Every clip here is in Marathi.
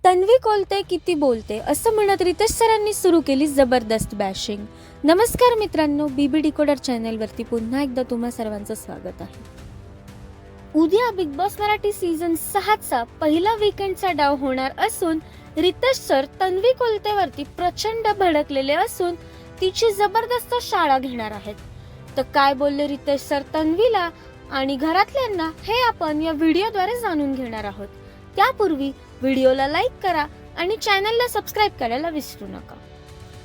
तन्वी कोलते किती बोलते असं म्हणत रितेश सरांनी सुरू केली जबरदस्त बॅशिंग. नमस्कार मित्रांनो, बीबी डिकोडर चॅनलवरती पुन्हा एकदा तुम्हा सर्वांचं स्वागत आहे. उद्या बिग बॉस मराठी सीझन 6चा पहिला वीकेंडचा डाव होणार असून रितेश सर तन्वी कोलतेवरती प्रचंड भडकलेले असून तिची जबरदस्त शाळा घेणार आहेत. तर काय बोलले रितेश सर तन्वीला आणि घरातल्यांना हे आपण या व्हिडिओद्वारे जाणून घेणार आहोत. त्यापूर्वी व्हिडिओला लाईक करा आणि चॅनलला सबस्क्राईब करायला विसरू नका.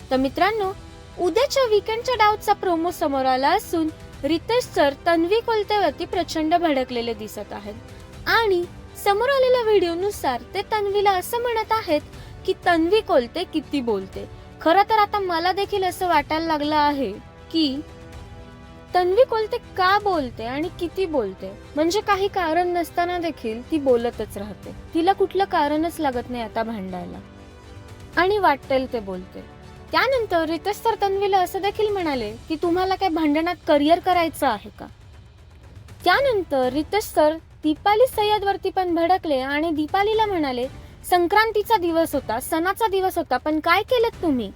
तर मित्रांनो, उद्याच्या वीकेंडच्या डावचा प्रोमो समोर आला असून रितेश सर तन्वी कोलतेवरती प्रचंड भडकलेले दिसत आहेत आणि समोर आलेल्या व्हिडिओनुसार ते तन्वीला असं म्हणत आहेत की तन्वी कोलते किती बोलते. खरं तर आता मला देखील असं वाटायला लागलं आहे की तन्वी कोलते का बोलते आणि किती बोलते, म्हणजे काही कारण नसताना देखील ती बोलतच राहते. तिला कुठलं कारणच लागत नाही आता भांडायला आणि वाटेल ते बोलते. त्यानंतर रितेश सर तन्वीला असं देखील म्हणाले की तुम्हाला काय भांडणात करिअर करायचं आहे का. त्यानंतर रितेश सर दीपाली सय्यद वरती पण भडकले आणि दीपालीला म्हणाले संक्रांतीचा दिवस होता, सणाचा दिवस होता, पण काय केलं तुम्ही.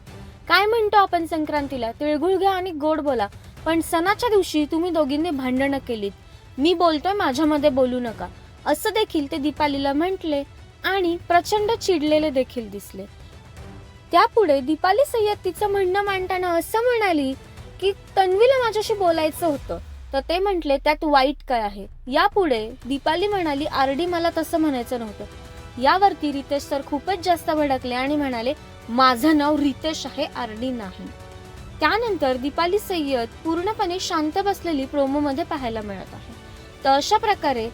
काय म्हणतो आपण संक्रांतीला तिळगुळ घ्या आणि गोड बोला, पण सणाच्या दिवशी तुम्ही दोघींनी भांडणं केलीत. मी बोलतोय, माझ्यामध्ये बोलू नका, असं देखील ते दीपालीला म्हटले आणि प्रचंड चिडलेले देखील दिसले. त्यापुढे दीपाली सय्यद तिचं म्हणणं मांडताना असं म्हणाली की तन्वीला माझ्याशी बोलायचं होतं. तर ते म्हटले त्यात वाईट काय आहे. यापुढे दीपाली म्हणाली आरडी मला तसं म्हणायचं नव्हतं. यावरती रितेश सर खूपच जास्त भडकले आणि म्हणाले माझं नाव रितेश आहे, आरडी नाही. त्यानंतर दीपाली सय्यद पूर्णपणे शांत बसलेली प्रोमो मध्ये पाहायला मिळत आहे. तर अशा प्रकारे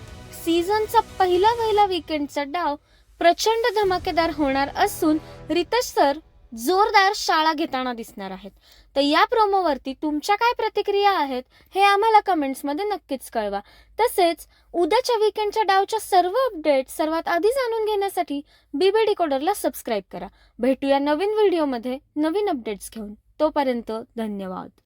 सीझनचा पहिला वीकेंडचा डाव प्रचंड धमाकेदार होणार असून रितेश सर जोरदार शाळा घेताना दिसणार आहेत. तर या प्रोमोवरती तुमच्या काय प्रतिक्रिया आहेत हे आम्हाला कमेंट्स मध्ये नक्कीच कळवा. तसेच उद्याच्या वीकेंडच्या डावच्या सर्व अपडेट सर्वात आधी जाणून घेण्यासाठी बीबी डिकोडरला सबस्क्राईब करा. भेटूया नवीन व्हिडिओमध्ये नवीन अपडेट्स घेऊन. तोपर्यंत धन्यवाद.